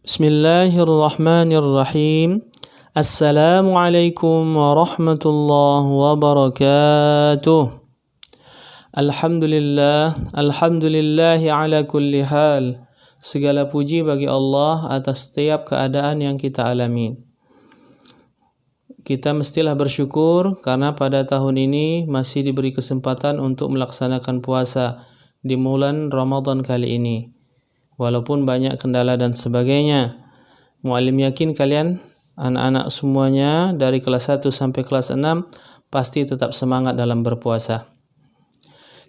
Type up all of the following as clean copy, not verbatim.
Bismillahirrahmanirrahim. Assalamualaikum warahmatullahi wabarakatuh. Alhamdulillahi ala kulli hal. Segala puji bagi Allah atas setiap keadaan yang kita alami. Kita mestilah bersyukur karena pada tahun ini masih diberi kesempatan untuk melaksanakan puasa di bulan Ramadan kali ini. Walaupun banyak kendala dan sebagainya. Muallim yakin kalian anak-anak semuanya dari kelas 1 sampai kelas 6 pasti tetap semangat dalam berpuasa.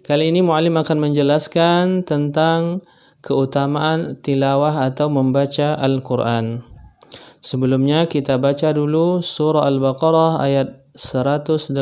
Kali ini muallim akan menjelaskan tentang keutamaan tilawah atau membaca Al-Quran. Sebelumnya kita baca dulu surah Al-Baqarah ayat 185.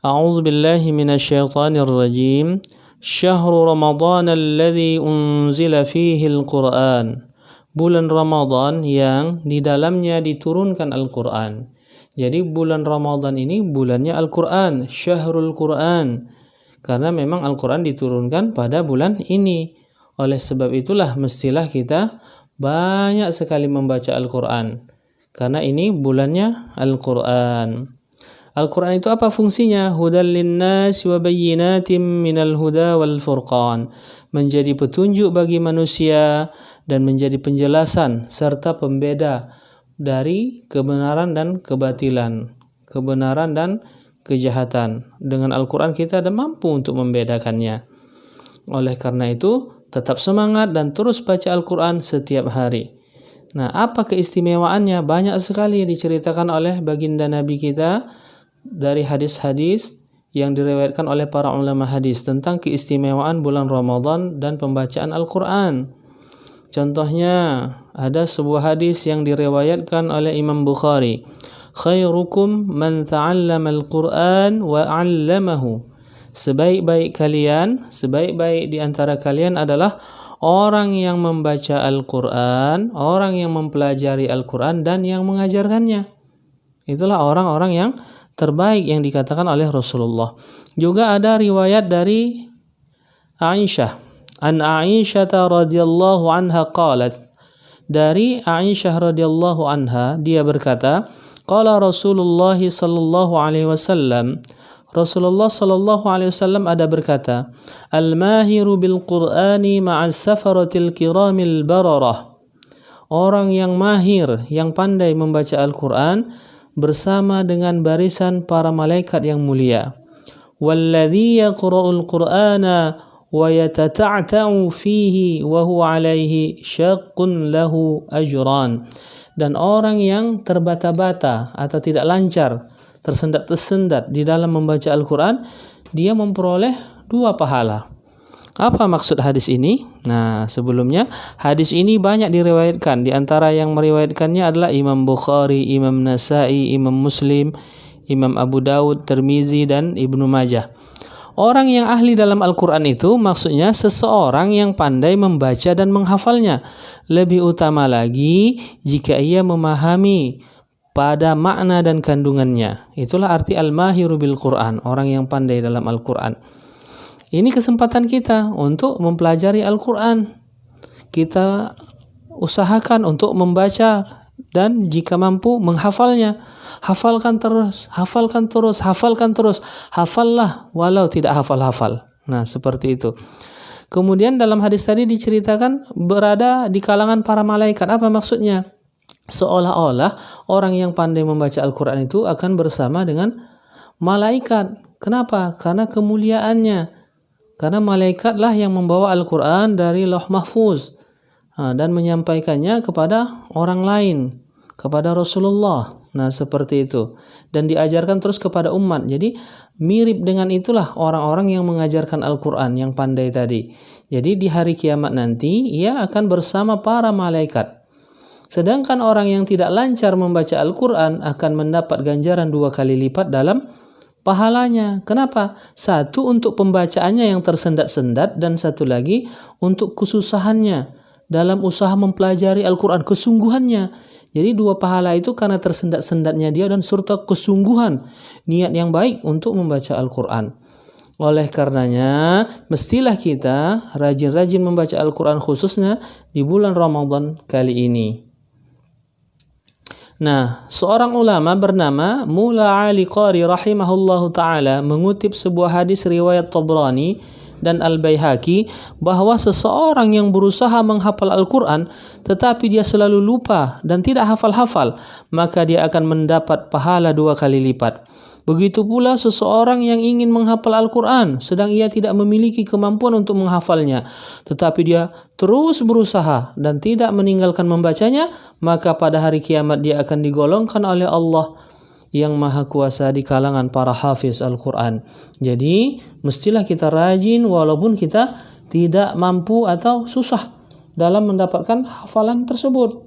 A'udzu billahi minasyaitonir rajim. Syahrul Ramadan alladzi unzila fihi al-Qur'an. Bulan Ramadan yang di dalamnya diturunkan Al-Qur'an. Jadi bulan Ramadan ini bulannya Al-Qur'an, Syahrul Qur'an. Karena memang Al-Qur'an diturunkan pada bulan ini. Oleh sebab itulah mestilah kita banyak sekali membaca Al-Qur'an. Karena ini bulannya Al-Qur'an. Al-Quran itu apa fungsinya? Hudal linnas wa bayyinatin minal huda wal furqan. Menjadi petunjuk bagi manusia dan menjadi penjelasan serta pembeda dari kebenaran dan kebatilan, kebenaran dan kejahatan. Dengan Al-Quran kita ada mampu untuk membedakannya. Oleh karena itu, tetap semangat dan terus baca Al-Quran setiap hari. Nah, apa keistimewaannya? Banyak sekali diceritakan oleh baginda Nabi kita dari hadis-hadis yang diriwayatkan oleh para ulama hadis tentang keistimewaan bulan Ramadan dan pembacaan Al-Quran. Contohnya, ada sebuah hadis yang diriwayatkan oleh Imam Bukhari. Khairukum man ta'allama al-Quran wa 'allamahu. Sebaik-baik di antara kalian adalah orang yang membaca Al-Quran, orang yang mempelajari Al-Quran dan yang mengajarkannya. Itulah orang-orang yang terbaik yang dikatakan oleh Rasulullah. Juga ada riwayat dari Aisyah. An Aisyah radhiyallahu anha qalat. Dari Aisyah radhiyallahu anha dia berkata, qala Rasulullah sallallahu alaihi wasallam. Rasulullah sallallahu alaihi wasallam ada berkata, al-mahiru bil Qur'ani ma'as safaratil kiramil bararah. Orang yang mahir, yang pandai membaca Al-Qur'an bersama dengan barisan para malaikat yang mulia. Walladzi yaqra'ul Qur'ana wa yatata'ta'u fihi wa huwa 'alaihi syaqqun lahu ajran. Dan orang yang terbata-bata atau tidak lancar, tersendat-tersendat di dalam membaca Al-Qur'an, dia memperoleh 2 pahala. Apa maksud hadis ini? Nah, sebelumnya hadis ini banyak diriwayatkan. Di antara yang meriwayatkannya adalah Imam Bukhari, Imam Nasai, Imam Muslim, Imam Abu Dawud, Tirmizi, dan Ibnu Majah. Orang yang ahli dalam Al-Quran itu maksudnya seseorang yang pandai membaca dan menghafalnya. Lebih utama lagi jika ia memahami pada makna dan kandungannya. Itulah arti al-mahiru bil Quran, orang yang pandai dalam Al-Quran. Ini kesempatan kita untuk mempelajari Al-Quran. Kita usahakan untuk membaca dan jika mampu menghafalnya. Hafalkan terus. Hafallah walau tidak hafal-hafal. Nah, seperti itu. Kemudian dalam hadis tadi diceritakan berada di kalangan para malaikat. Apa maksudnya? Seolah-olah orang yang pandai membaca Al-Quran itu akan bersama dengan malaikat. Kenapa? Karena kemuliaannya. Karena malaikatlah yang membawa Al-Quran dari Lauh Mahfuz dan menyampaikannya kepada orang lain, kepada Rasulullah. Nah, seperti itu. Dan diajarkan terus kepada umat. Jadi mirip dengan itulah orang-orang yang mengajarkan Al-Quran yang pandai tadi. Jadi di hari kiamat nanti ia akan bersama para malaikat. Sedangkan orang yang tidak lancar membaca Al-Quran akan mendapat ganjaran 2 kali lipat dalam pahalanya. Kenapa? Satu untuk pembacaannya yang tersendat-sendat dan satu lagi untuk kesusahannya dalam usaha mempelajari Al-Quran, kesungguhannya. Jadi 2 pahala itu karena tersendat-sendatnya dia dan serta kesungguhan, niat yang baik untuk membaca Al-Quran. Oleh karenanya, mestilah kita rajin-rajin membaca Al-Quran khususnya di bulan Ramadan kali ini. Nah, seorang ulama bernama Mula Ali Qari rahimahullahu ta'ala mengutip sebuah hadis riwayat Tabrani dan Al-Baihaqi bahwa seseorang yang berusaha menghafal Al-Quran tetapi dia selalu lupa dan tidak hafal-hafal, maka dia akan mendapat pahala 2 kali lipat. Begitu pula seseorang yang ingin menghafal Al-Quran sedang ia tidak memiliki kemampuan untuk menghafalnya, tetapi dia terus berusaha dan tidak meninggalkan membacanya, maka pada hari kiamat dia akan digolongkan oleh Allah yang Maha Kuasa di kalangan para hafiz Al-Quran. Jadi mestilah kita rajin walaupun kita tidak mampu atau susah dalam mendapatkan hafalan tersebut.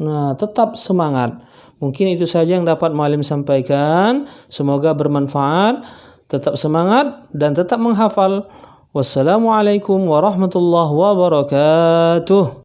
Nah, tetap semangat. Mungkin itu saja yang dapat Muallim sampaikan. Semoga bermanfaat. Tetap semangat dan tetap menghafal. Wassalamualaikum warahmatullahi wabarakatuh.